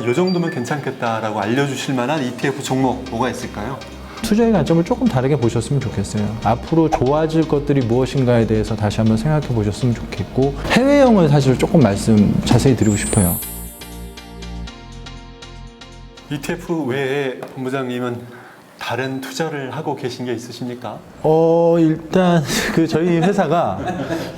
요 정도면 괜찮겠다라고 알려주실 만한 ETF 종목 뭐가 있을까요? 투자의 관점을 조금 다르게 보셨으면 좋겠어요. 앞으로 좋아질 것들이 무엇인가에 대해서 다시 한번 생각해 보셨으면 좋겠고, 해외형을 사실 조금 말씀 자세히 드리고 싶어요. ETF 외에 본부장님은 다른 투자를 하고 계신 게 있으십니까? 일단 저희 회사가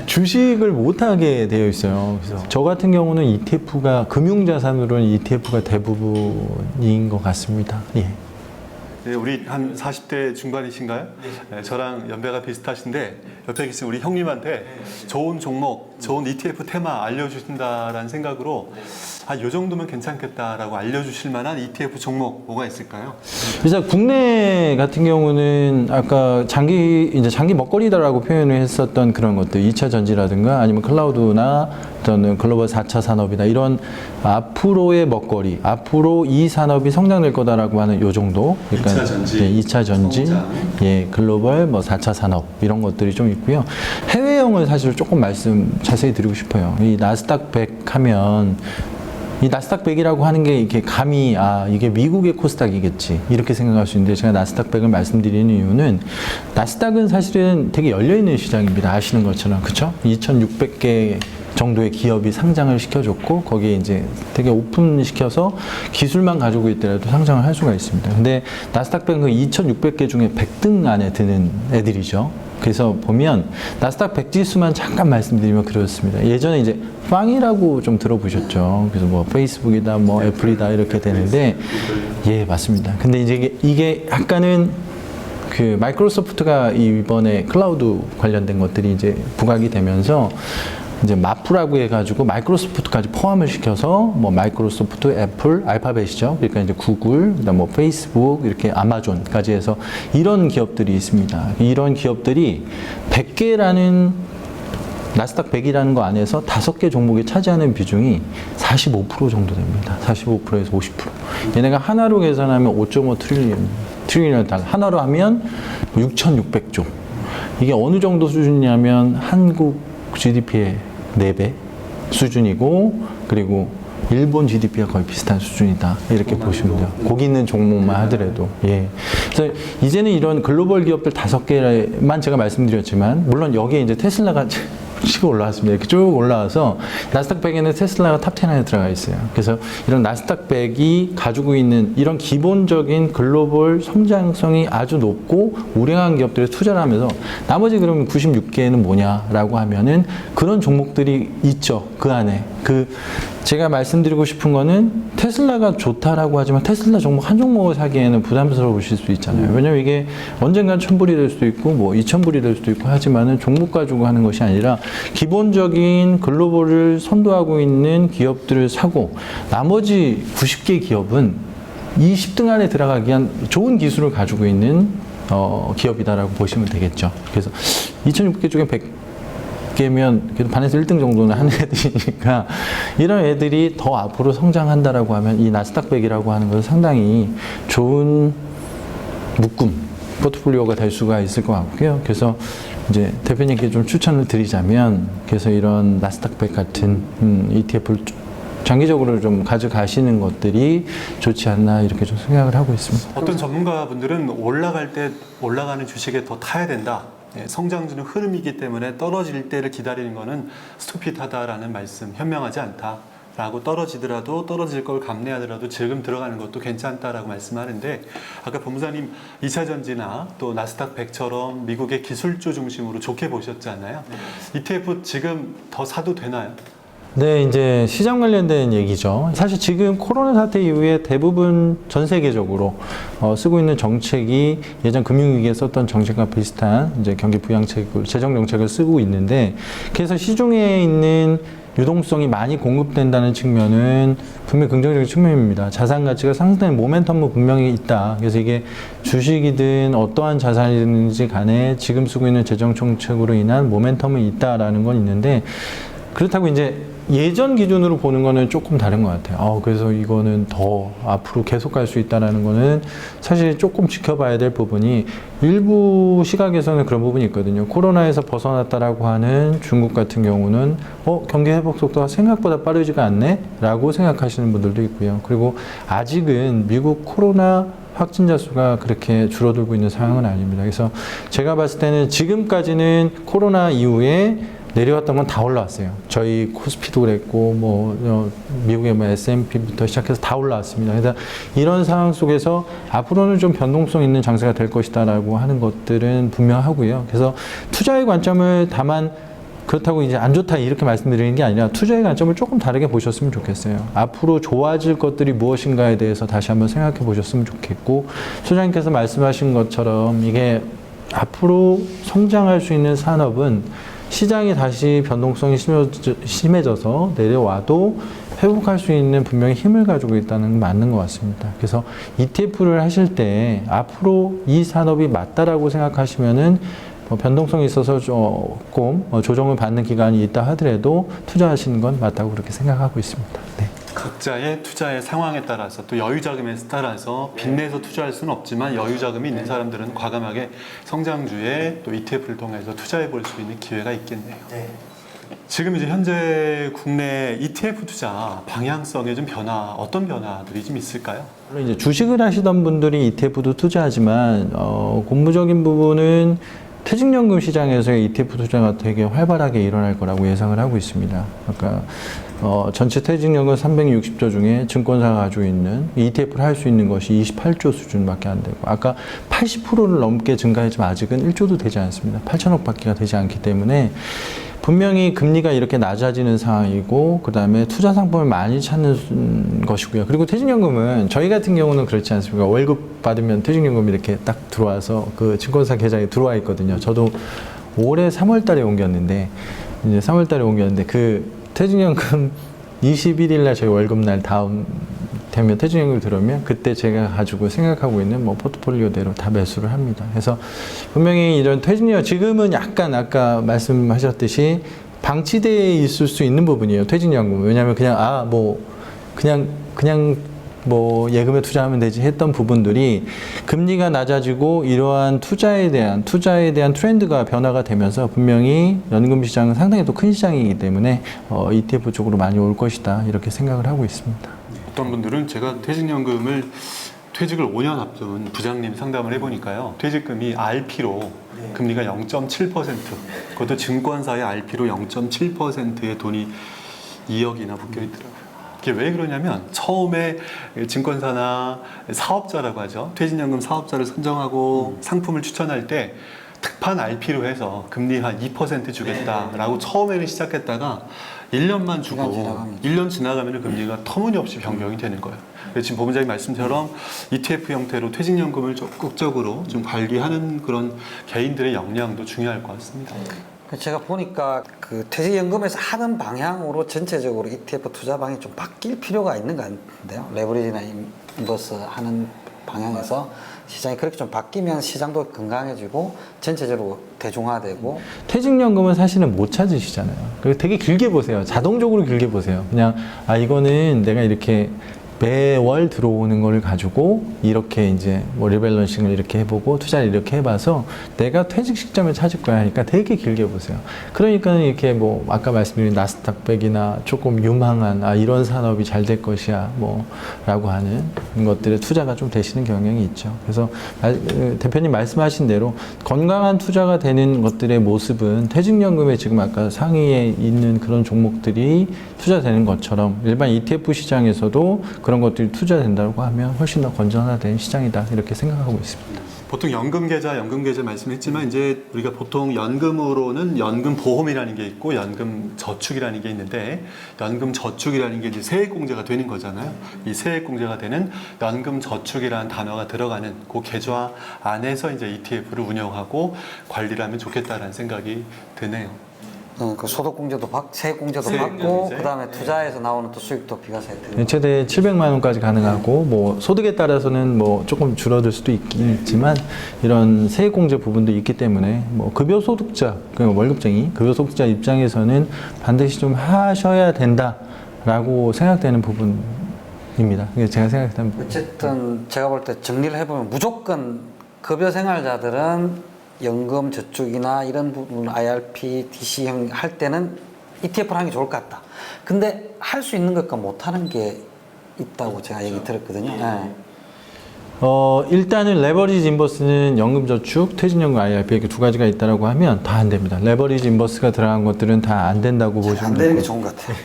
주식을 못하게 되어 있어요. 그래서 저 같은 경우는 ETF가 금융자산으로는 ETF가 대부분인 것 같습니다. 예. 네, 우리 한 40대 중반이신가요? 네, 저랑 연배가 비슷하신데 옆에 계신 우리 형님한테 좋은 종목, 좋은 ETF 테마 알려주신다라는 생각으로 요 정도면 괜찮겠다라고 알려주실 만한 ETF 종목 뭐가 있을까요? 일단 국내 같은 경우는 아까 장기 먹거리다라고 표현을 했었던 그런 것들, 2차 전지라든가 아니면 클라우드나 또는 글로벌 4차 산업이나 이런 앞으로의 먹거리, 앞으로 이 산업이 성장될 거다라고 하는 요 정도. 그러니까 2차 전지, 예, 2차 전지, 예, 글로벌 4차 산업 이런 것들이 좀 있고요. 해외형을 사실 조금 말씀 자세히 드리고 싶어요. 이 나스닥 100 하면 이 나스닥 100이라고 하는 게 이렇게 감히 이게 미국의 코스닥이겠지 이렇게 생각할 수 있는데, 제가 나스닥 100을 말씀드리는 이유는 나스닥은 사실은 되게 열려있는 시장입니다. 아시는 것처럼. 그쵸? 2600개 정도의 기업이 상장을 시켜줬고, 거기에 이제 되게 오픈시켜서 기술만 가지고 있더라도 상장을 할 수가 있습니다. 근데 나스닥 100은 2600개 중에 100등 안에 드는 애들이죠. 그래서 보면 나스닥 100 지수만 잠깐 말씀드리면 그렇습니다. 예전에 이제 빵이라고 좀 들어보셨죠. 그래서 뭐 페이스북이다, 뭐 애플이다 이렇게 되는데, 예, 맞습니다. 근데 이제 이게 약간은 마이크로소프트가 이번에 클라우드 관련된 것들이 이제 부각이 되면서 이제 마프라고 해가지고 마이크로소프트까지 포함을 시켜서 뭐 마이크로소프트, 애플, 알파벳이죠. 그러니까 이제 구글, 그다음 뭐 페이스북, 이렇게 아마존까지 해서 이런 기업들이 있습니다. 이런 기업들이 100개라는 나스닥 100이라는 거 안에서 5개 종목이 차지하는 비중이 45% 정도 됩니다. 45%에서 50%. 얘네가 하나로 계산하면 5.5 트릴리언 달러. 하나로 하면 6,600조. 이게 어느 정도 수준이냐면 한국 GDP의 4배 수준이고, 그리고 일본 GDP와 거의 비슷한 수준이다. 이렇게 보시면 돼요. 거기 있는 종목만 하더라도. 예. 그래서 이제는 이런 글로벌 기업들 5개만 제가 말씀드렸지만, 물론 여기에 이제 테슬라가 치고 올라왔습니다. 이렇게 쭉 올라와서 나스닥 100에는 테슬라가 탑 10 안에 들어가 있어요. 그래서 이런 나스닥 100이 가지고 있는 이런 기본적인 글로벌 성장성이 아주 높고 우량한 기업들에 투자를 하면서, 나머지 그러면 96개는 뭐냐라고 하면은 그런 종목들이 있죠. 그 안에. 제가 말씀드리고 싶은 거는 테슬라가 좋다라고 하지만 테슬라 종목 한 종목을 사기에는 부담스러우실 수 있잖아요. 왜냐면 이게 언젠간 1000불이 될 수도 있고 뭐 2000불이 될 수도 있고 하지만은 종목 가지고 하는 것이 아니라 기본적인 글로벌을 선도하고 있는 기업들을 사고, 나머지 90개 기업은 이 10등 안에 들어가기 위한 좋은 기술을 가지고 있는 기업이다라고 보시면 되겠죠. 그래서 2600개 중에 100개면 그래도 반에서 1등 정도는 하는 애들이니까, 이런 애들이 더 앞으로 성장한다라고 하면 이 나스닥 100이라고 하는 것은 상당히 좋은 묶음, 포트폴리오가 될 수가 있을 것 같고요. 그래서 이제 대표님께 좀 추천을 드리자면, 그래서 이런 나스닥 100 같은 ETF를 장기적으로 좀 가져가시는 것들이 좋지 않나 이렇게 좀 생각을 하고 있습니다. 어떤 전문가분들은 올라갈 때 올라가는 주식에 더 타야 된다. 성장주는 흐름이기 때문에 떨어질 때를 기다리는 것은 스토핏하다라는 말씀, 현명하지 않다라고, 떨어지더라도 떨어질 걸 감내하더라도 지금 들어가는 것도 괜찮다라고 말씀하는데, 아까 본부장님 2차 전지나 또 나스닥 100처럼 미국의 기술주 중심으로 좋게 보셨잖아요. ETF 지금 더 사도 되나요? 네, 이제 시장 관련된 얘기죠. 사실 지금 코로나 사태 이후에 대부분 전 세계적으로 쓰고 있는 정책이 예전 금융위기에 썼던 정책과 비슷한 이제 경기 부양책을, 재정 정책을 쓰고 있는데, 그래서 시중에 있는 유동성이 많이 공급된다는 측면은 분명히 긍정적인 측면입니다. 자산 가치가 상승되는 모멘텀은 분명히 있다. 그래서 이게 주식이든 어떠한 자산이든지 간에 지금 쓰고 있는 재정 정책으로 인한 모멘텀은 있다라는 건 있는데, 그렇다고 이제 예전 기준으로 보는 거는 조금 다른 것 같아요. 그래서 이거는 더 앞으로 계속 갈 수 있다는 거는 사실 조금 지켜봐야 될 부분이 일부 시각에서는 그런 부분이 있거든요. 코로나에서 벗어났다라고 하는 중국 같은 경우는 경기 회복 속도가 생각보다 빠르지가 않네? 라고 생각하시는 분들도 있고요. 그리고 아직은 미국 코로나 확진자 수가 그렇게 줄어들고 있는 상황은 아닙니다. 그래서 제가 봤을 때는 지금까지는 코로나 이후에 내려왔던 건 다 올라왔어요. 저희 코스피도 그랬고, 미국의 S&P부터 시작해서 다 올라왔습니다. 그래서 이런 상황 속에서 앞으로는 좀 변동성 있는 장세가 될 것이다라고 하는 것들은 분명하고요. 그래서 투자의 관점을 다만 그렇다고 이제 안 좋다 이렇게 말씀드리는 게 아니라 투자의 관점을 조금 다르게 보셨으면 좋겠어요. 앞으로 좋아질 것들이 무엇인가에 대해서 다시 한번 생각해 보셨으면 좋겠고, 소장님께서 말씀하신 것처럼 이게 앞으로 성장할 수 있는 산업은 시장이 다시 변동성이 심해져서 내려와도 회복할 수 있는 분명히 힘을 가지고 있다는 건 맞는 것 같습니다. 그래서 ETF를 하실 때 앞으로 이 산업이 맞다라고 생각하시면은 변동성이 있어서 조금 조정을 받는 기간이 있다 하더라도 투자하시는 건 맞다고 그렇게 생각하고 있습니다. 네. 각자의 투자의 상황에 따라서 또 여유 자금에 따라서 빚내서 투자할 수는 없지만 여유 자금이 있는 사람들은 과감하게 성장주에 또 ETF를 통해서 투자해 볼 수 있는 기회가 있겠네요. 지금 이제 현재 국내 ETF 투자 방향성에 좀 어떤 변화들이 좀 있을까요? 물론 이제 주식을 하시던 분들이 ETF도 투자하지만 고무적인 부분은 퇴직연금 시장에서의 ETF 투자가 되게 활발하게 일어날 거라고 예상을 하고 있습니다. 그러니까 전체 퇴직연금 360조 중에 증권사가 가지고 있는 ETF를 할 수 있는 것이 28조 수준밖에 안 되고, 아까 80%를 넘게 증가했지만 아직은 1조도 되지 않습니다. 8천억 밖에 되지 않기 때문에 분명히 금리가 이렇게 낮아지는 상황이고, 그 다음에 투자 상품을 많이 찾는 것이고요. 그리고 퇴직연금은 저희 같은 경우는 그렇지 않습니까? 월급 받으면 퇴직연금이 이렇게 딱 들어와서 그 증권사 계좌에 들어와 있거든요. 저도 올해 3월 달에 옮겼는데, 이제 3월 달에 옮겼는데, 그 퇴직연금 21일 날 저희 월급날 다음 되면 퇴직연금이 들어오면 그때 제가 가지고 생각하고 있는 포트폴리오대로 다 매수를 합니다. 그래서 분명히 이런 퇴직연금 지금은 약간 아까 말씀하셨듯이 방치되어 있을 수 있는 부분이에요. 퇴직연금. 왜냐하면 그냥 예금에 투자하면 되지 했던 부분들이 금리가 낮아지고 이러한 투자에 대한 트렌드가 변화가 되면서 분명히 연금 시장은 상당히 또 큰 시장이기 때문에 ETF 쪽으로 많이 올 것이다 이렇게 생각을 하고 있습니다. 어떤 분들은 제가 퇴직을 5년 앞둔 부장님 상담을 해보니까요. 퇴직금이 RP로 금리가 0.7%, 그것도 증권사의 RP로 0.7%의 돈이 2억이나 묶여 있더라고요. 이게 왜 그러냐면 처음에 증권사나 사업자라고 하죠. 퇴직연금 사업자를 선정하고 상품을 추천할 때 특판 RP로 해서 금리 한 2% 주겠다라고 처음에는 시작했다가 1년만 주고 1년 지나가면 금리가 터무니없이 변경이 되는 거예요. 그래서 지금 본부장님 말씀처럼 ETF 형태로 퇴직연금을 적극적으로 좀 관리하는 그런 개인들의 역량도 중요할 것 같습니다. 제가 보니까 그 퇴직연금에서 하는 방향으로 전체적으로 ETF 투자 방향이 좀 바뀔 필요가 있는 것 같은데요. 레버리지나 인버스 하는 방향에서 시장이 그렇게 좀 바뀌면 시장도 건강해지고 전체적으로 대중화되고. 퇴직연금은 사실은 못 찾으시잖아요. 그리고 되게 길게 보세요. 자동적으로 길게 보세요. 그냥 이거는 내가 이렇게 매월 들어오는 거를 가지고 이렇게 이제 리밸런싱을 이렇게 해보고 투자를 이렇게 해봐서 내가 퇴직 시점을 찾을 거야 하니까 되게 길게 보세요. 그러니까 이렇게 아까 말씀드린 나스닥 100이나 조금 유망한 이런 산업이 잘 될 것이야 라고 하는 것들에 투자가 좀 되시는 경향이 있죠. 그래서 대표님 말씀하신 대로 건강한 투자가 되는 것들의 모습은 퇴직연금에 지금 아까 상위에 있는 그런 종목들이 투자되는 것처럼 일반 ETF 시장에서도 그런 것들이 투자된다고 하면 훨씬 더 건전화된 시장이다 이렇게 생각하고 있습니다. 보통 연금계좌 말씀했지만 이제 우리가 보통 연금으로는 연금보험이라는 게 있고 연금저축이라는 게 있는데 연금저축이라는 게 이제 세액공제가 되는 거잖아요. 이 세액공제가 되는 연금저축이라는 단어가 들어가는 그 계좌 안에서 이제 ETF를 운영하고 관리를 하면 좋겠다라는 생각이 드네요. 그 소득공제도 세액공제도 세액 받고 공제. 그다음에 투자에서 나오는 또 수익도 비과세 혜택. 최대 700만 원까지 가능하고 뭐 소득에 따라서는 뭐 조금 줄어들 수도 있긴 있지만 이런 세액공제 부분도 있기 때문에 뭐 급여소득자, 그러니까 월급쟁이 급여소득자 입장에서는 반드시 좀 하셔야 된다라고 생각되는 부분입니다. 이게 제가 생각하는 부분. 어쨌든 제가 볼 때 정리를 해보면 무조건 급여 생활자들은 연금 저축이나 이런 부분 IRP, DC형 할 때는 ETF를 하는 게 좋을 것 같다. 근데 할 수 있는 것과 못 하는 게 있다고 제가 얘기 들었거든요. 네. 일단은 레버리지 인버스는 연금저축, 퇴직연금 IRP 이렇게 두 가지가 있다라고 하면 다 안 됩니다. 레버리지 인버스가 들어간 것들은 다 안 된다고 보시면 안 되는 게 좋은 것 같아요.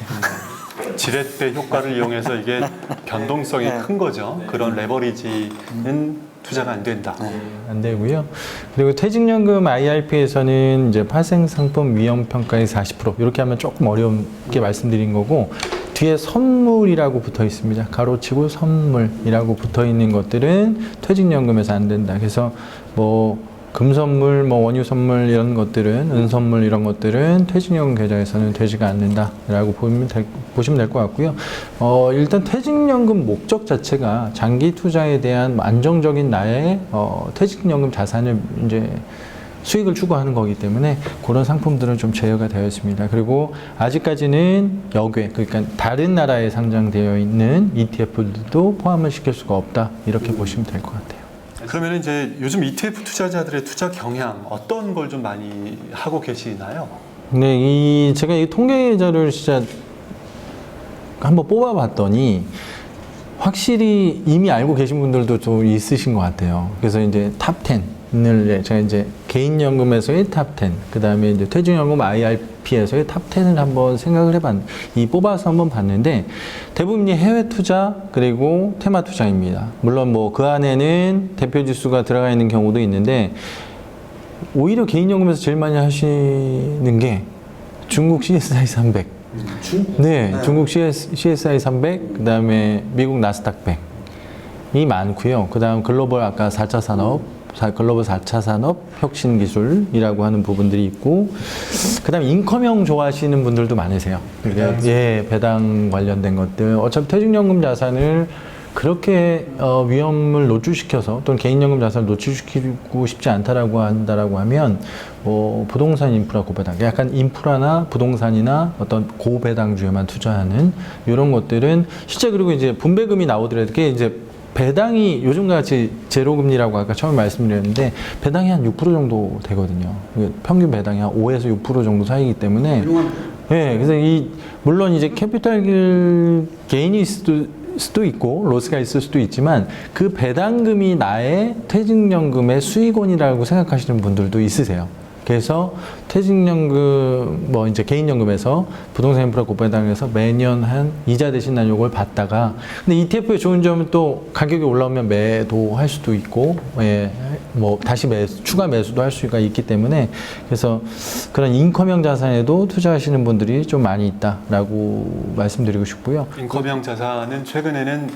지렛대 효과를 이용해서 이게 변동성이 네. 큰 거죠. 그런 레버리지는 투자가 안 된다. 안 되고요. 그리고 퇴직연금 IRP에서는 이제 파생상품 위험평가의 40% 이렇게 하면 조금 어렵게 말씀드린 거고 뒤에 선물이라고 붙어 있습니다. 가로치고 선물이라고 붙어 있는 것들은 퇴직연금에서 안 된다. 그래서 뭐 금선물, 뭐 원유선물 이런 것들은 은선물 이런 것들은 퇴직연금 계좌에서는 되지가 않는다라고 보시면 될 것 같고요. 일단 퇴직연금 목적 자체가 장기 투자에 대한 안정적인 나의 퇴직연금 자산을 이제 수익을 추구하는 거기 때문에 그런 상품들은 좀 제어가 되어 있습니다. 그리고 아직까지는 역외, 그러니까 다른 나라에 상장되어 있는 ETF들도 포함을 시킬 수가 없다. 이렇게 보시면 될 것 같아요. 그러면 이제 요즘 ETF 투자자들의 투자 경향 어떤 걸 좀 많이 하고 계시나요? 네, 제가 이 통계 자료를 진짜 한번 뽑아봤더니 확실히 이미 알고 계신 분들도 좀 있으신 것 같아요. 그래서 이제 탑 10을 제가 이제 개인연금에서의 탑 10, 그 다음에 이제 퇴직연금 IRP에서의 탑 10을 한번 생각을 뽑아서 한번 봤는데 대부분이 해외 투자 그리고 테마 투자입니다. 물론 뭐 그 안에는 대표 지수가 들어가 있는 경우도 있는데 오히려 개인연금에서 제일 많이 하시는 게 중국 CSI 300. 네, 중국 CSI 300, 그 다음에 미국 나스닥 100이 많고요. 그 다음 글로벌 아까 4차 산업, 글로벌 4차 산업 혁신 기술이라고 하는 부분들이 있고, 그 다음에 인컴형 좋아하시는 분들도 많으세요. 예, 배당 관련된 것들. 어차피 퇴직연금 자산을 그렇게 위험을 노출시켜서 또는 개인연금 자산을 노출시키고 싶지 않다라고 한다라고 하면 뭐 부동산 인프라 고배당, 약간 인프라나 부동산이나 어떤 고배당주에만 투자하는 이런 것들은 실제 그리고 이제 분배금이 나오더라도 그게 이제 배당이 요즘같이 제로금리라고 아까 처음에 말씀드렸는데 배당이 한 6% 정도 되거든요. 평균 배당이 한 5에서 6% 정도 사이기 때문에 네, 그래서 물론 이제 캐피탈 게인이 수도 있고 로스가 있을 수도 있지만 그 배당금이 나의 퇴직연금의 수익원이라고 생각하시는 분들도 있으세요. 그래서 퇴직연금 뭐 이제 개인연금에서 부동산 인프라 고배당에서 매년 한 이자 대신 난 요걸 받다가 근데 ETF의 좋은 점은 또 가격이 올라오면 매도할 수도 있고 예, 뭐 다시 추가 매수도 할 수가 있기 때문에 그래서 그런 인컴형 자산에도 투자하시는 분들이 좀 많이 있다라고 말씀드리고 싶고요. 인컴형 자산은 최근에는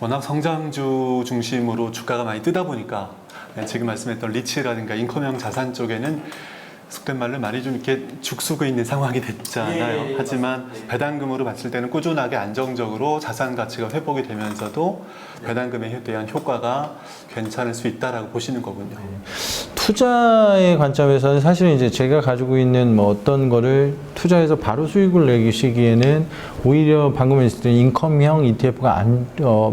워낙 성장주 중심으로 주가가 많이 뜨다 보니까 지금 말씀했던 리츠라든가 인컴형 자산 쪽에는 속된 말로 많이 좀 이렇게 죽수고 있는 상황이 됐잖아요. 하지만 배당금으로 봤을 때는 꾸준하게 안정적으로 자산 가치가 회복이 되면서도 배당금에 대한 효과가 괜찮을 수 있다라고 보시는 거군요. 투자의 관점에서는 사실은 이제 제가 가지고 있는 뭐 어떤 거를 투자해서 바로 수익을 내시기에는 오히려 방금 말씀드린 인컴형 ETF가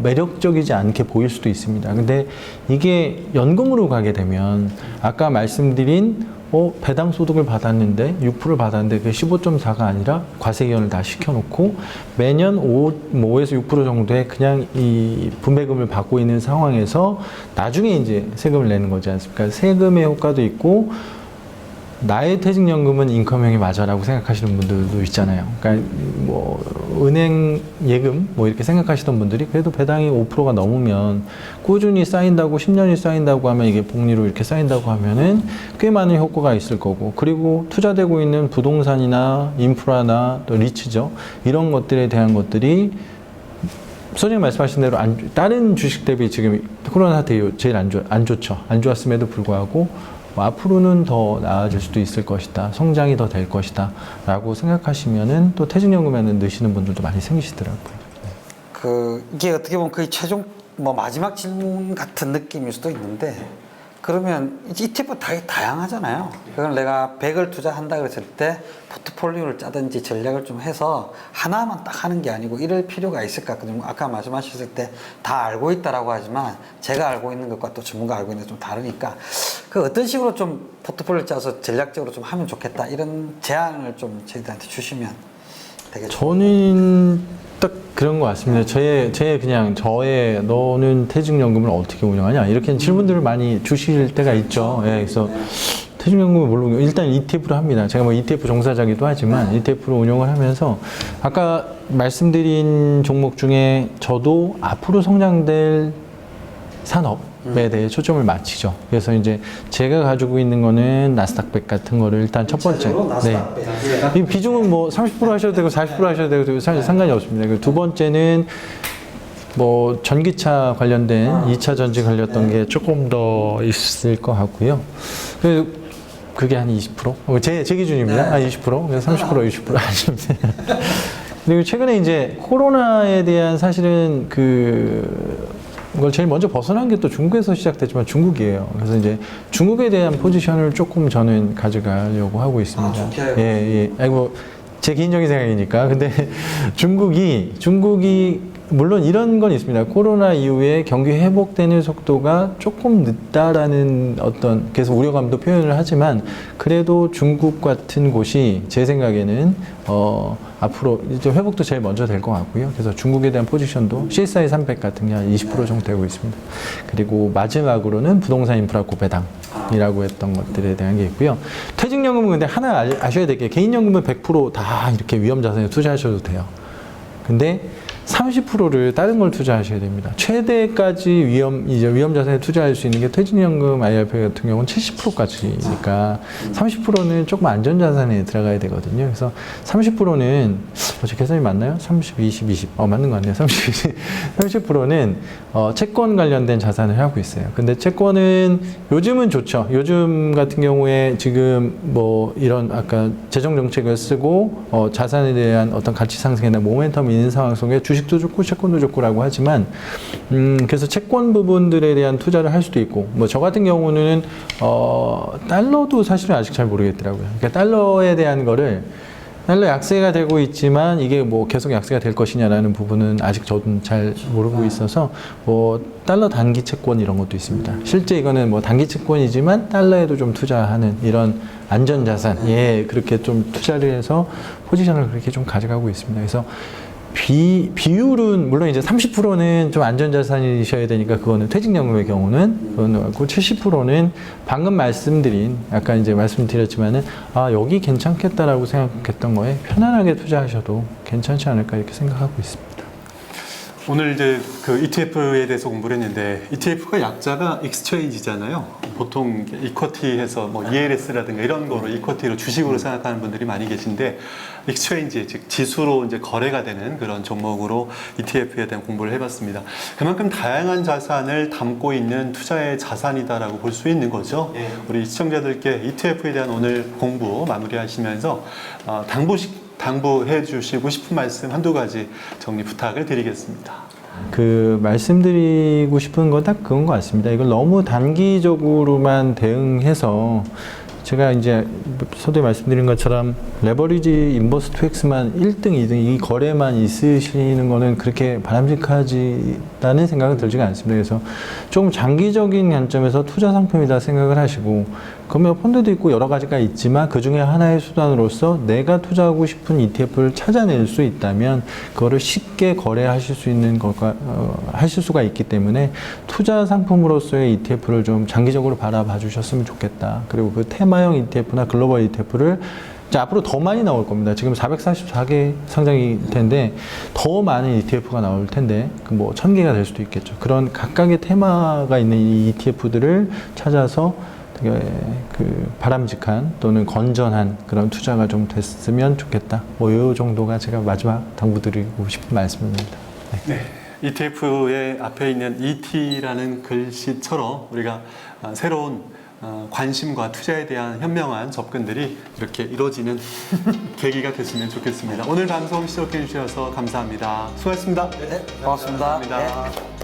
매력적이지 않게 보일 수도 있습니다. 근데 이게 연금으로 가게 되면 아까 말씀드린 배당 소득을 받았는데 6%를 받았는데 그게 15.4가 아니라 과세기원을 다 시켜놓고 매년 5에서 6% 정도의 그냥 이 분배금을 받고 있는 상황에서 나중에 이제 세금을 내는 거지 않습니까? 세금의 효과도 있고 나의 퇴직연금은 인컴형이 맞아라고 생각하시는 분들도 있잖아요. 그러니까 뭐 은행 예금 뭐 이렇게 생각하시던 분들이 그래도 배당이 5%가 넘으면 꾸준히 쌓인다고 10년이 쌓인다고 하면 이게 복리로 이렇게 쌓인다고 하면은 꽤 많은 효과가 있을 거고 그리고 투자되고 있는 부동산이나 인프라나 또 리츠죠. 이런 것들에 대한 것들이 선생님 말씀하신 대로 다른 주식 대비 지금 코로나 사태 이후 제일 안 좋죠. 안 좋았음에도 불구하고 뭐 앞으로는 더 나아질 수도 있을 것이다, 성장이 더 될 것이다 라고 생각하시면은 또 퇴직연금에는 넣으시는 분들도 많이 생기시더라고요. 이게 어떻게 보면 거의 최종 뭐 마지막 질문 같은 느낌일 수도 있는데, 그러면 ETF 다양하잖아요. 그걸 내가 100을 투자한다 그랬을 때 포트폴리오를 짜든지 전략을 좀 해서 하나만 딱 하는 게 아니고 이럴 필요가 있을까? 아까 말씀하셨을 때 다 알고 있다라고 하지만 제가 알고 있는 것과 또 전문가 알고 있는 게 좀 다르니까 그 어떤 식으로 좀 포트폴리오 짜서 전략적으로 좀 하면 좋겠다, 이런 제안을 좀 저희들한테 주시면 되겠죠. 저는 딱 그런 것 같습니다. 저의 너는 퇴직연금을 어떻게 운영하냐 이렇게 질문들을 많이 주실 때가 있죠. 예, 그래서 퇴직연금은 물론 일단 ETF로 합니다. 제가 뭐 ETF 종사자기도 하지만 ETF로 운영을 하면서 아까 말씀드린 종목 중에 저도 앞으로 성장될 산업에 대해 초점을 맞추죠. 그래서 이제 제가 가지고 있는 거는 나스닥 100 같은 거를 일단 첫 번째. 이 비중은 뭐 30% 하셔도 되고 40% 하셔도 되고 상관이 없습니다. 그리고 두 번째는 뭐 전기차 관련된 2차 전지 관련된 게 조금 더 있을 것 같고요. 그래서 그게 한 20%? 제 기준입니다. 한 20%? 그래서 30%, 20% 하시면 돼요. 그리고 최근에 이제 코로나에 대한 사실은 그걸 제일 먼저 벗어난 게 또 중국에서 시작됐지만 중국이에요. 그래서 이제 중국에 대한 포지션을 조금 저는 가져가려고 하고 있습니다. 예. 아이고, 제 개인적인 생각이니까. 근데 중국이 물론 이런 건 있습니다. 코로나 이후에 경기 회복되는 속도가 조금 늦다라는 어떤 계속 우려감도 표현을 하지만 그래도 중국 같은 곳이 제 생각에는 앞으로 이제 회복도 제일 먼저 될 것 같고요. 그래서 중국에 대한 포지션도 CSI 300 같은 게 한 20% 정도 되고 있습니다. 그리고 마지막으로는 부동산 인프라 고배당이라고 했던 것들에 대한 게 있고요. 퇴직연금은 근데 하나 아셔야 될 게 개인연금은 100% 이렇게 위험자산에 투자하셔도 돼요. 근데 30%를 다른 걸 투자하셔야 됩니다. 최대까지 위험자산에 투자할 수 있는 게 퇴직연금 IRP 같은 경우는 70%까지니까 30%는 조금 안전자산에 들어가야 되거든요. 그래서 30%는 제 계산이 맞나요? 30, 20. 맞는 것 같네요. 30, 20. 30%는 채권 관련된 자산을 하고 있어요. 근데 채권은 요즘은 좋죠. 요즘 같은 경우에 지금 뭐 이런 아까 재정정책을 쓰고 자산에 대한 어떤 가치 상승이나 모멘텀이 있는 상황 속에 주식도 좋고 채권도 좋고라고 하지만 그래서 채권 부분들에 대한 투자를 할 수도 있고 뭐 저 같은 경우는 달러도 사실은 아직 잘 모르겠더라고요. 그러니까 달러에 대한 거를 달러 약세가 되고 있지만 이게 뭐 계속 약세가 될 것이냐라는 부분은 아직 저도 잘 모르고 있어서 뭐 달러 단기 채권 이런 것도 있습니다. 실제 이거는 뭐 단기 채권이지만 달러에도 좀 투자하는 이런 안전자산, 그렇게 좀 투자를 해서 포지션을 그렇게 좀 가져가고 있습니다. 그래서 비율은 물론 이제 30%는 좀 안전자산이셔야 되니까 그거는 퇴직연금의 경우는 그거는 맞고 70%는 방금 말씀드린 아까 이제 말씀드렸지만은 여기 괜찮겠다라고 생각했던 거에 편안하게 투자하셔도 괜찮지 않을까 이렇게 생각하고 있습니다. 오늘 이제 그 ETF에 대해서 공부를 했는데 ETF가 약자가 익스체인지잖아요. 보통 이쿼티해서 뭐 ELS라든가 이런 거로 이쿼티로 주식으로 생각하는 분들이 많이 계신데 익스체인지 즉 지수로 이제 거래가 되는 그런 종목으로 ETF에 대한 공부를 해봤습니다. 그만큼 다양한 자산을 담고 있는 투자의 자산이다라고 볼 수 있는 거죠. 우리 시청자들께 ETF에 대한 오늘 공부 마무리하시면서 당부해 주시고 싶은 말씀 한두 가지 정리 부탁을 드리겠습니다. 말씀드리고 싶은 건 딱 그건 것 같습니다. 이걸 너무 단기적으로만 대응해서 제가 이제 서두에 말씀드린 것처럼 레버리지 인버스 투엑스만 1등, 2등 이 거래만 있으시는 거는 그렇게 바람직하지라는 생각은 들지가 않습니다. 그래서 조금 장기적인 관점에서 투자 상품이다 생각을 하시고 그러면 펀드도 있고 여러 가지가 있지만 그 중에 하나의 수단으로서 내가 투자하고 싶은 ETF를 찾아낼 수 있다면 그거를 쉽게 거래하실 수 있는 것과 하실 수가 있기 때문에 투자 상품으로서의 ETF를 좀 장기적으로 바라봐 주셨으면 좋겠다. 그리고 그 테마형 ETF나 글로벌 ETF를 이제 앞으로 더 많이 나올 겁니다. 지금 444개 상장이 텐데 더 많은 ETF가 나올 텐데 뭐 1000개가 될 수도 있겠죠. 그런 각각의 테마가 있는 이 ETF들을 찾아서 되게 바람직한 또는 건전한 그런 투자가 좀 됐으면 좋겠다. 뭐 이 정도가 제가 마지막 당부드리고 싶은 말씀입니다. 네. ETF의 앞에 있는 ET라는 글씨처럼 우리가 새로운 관심과 투자에 대한 현명한 접근들이 이렇게 이루어지는 계기가 됐으면 좋겠습니다. 오늘 방송 시청해 주셔서 감사합니다. 수고하셨습니다. 네, 고맙습니다. 감사합니다. 네.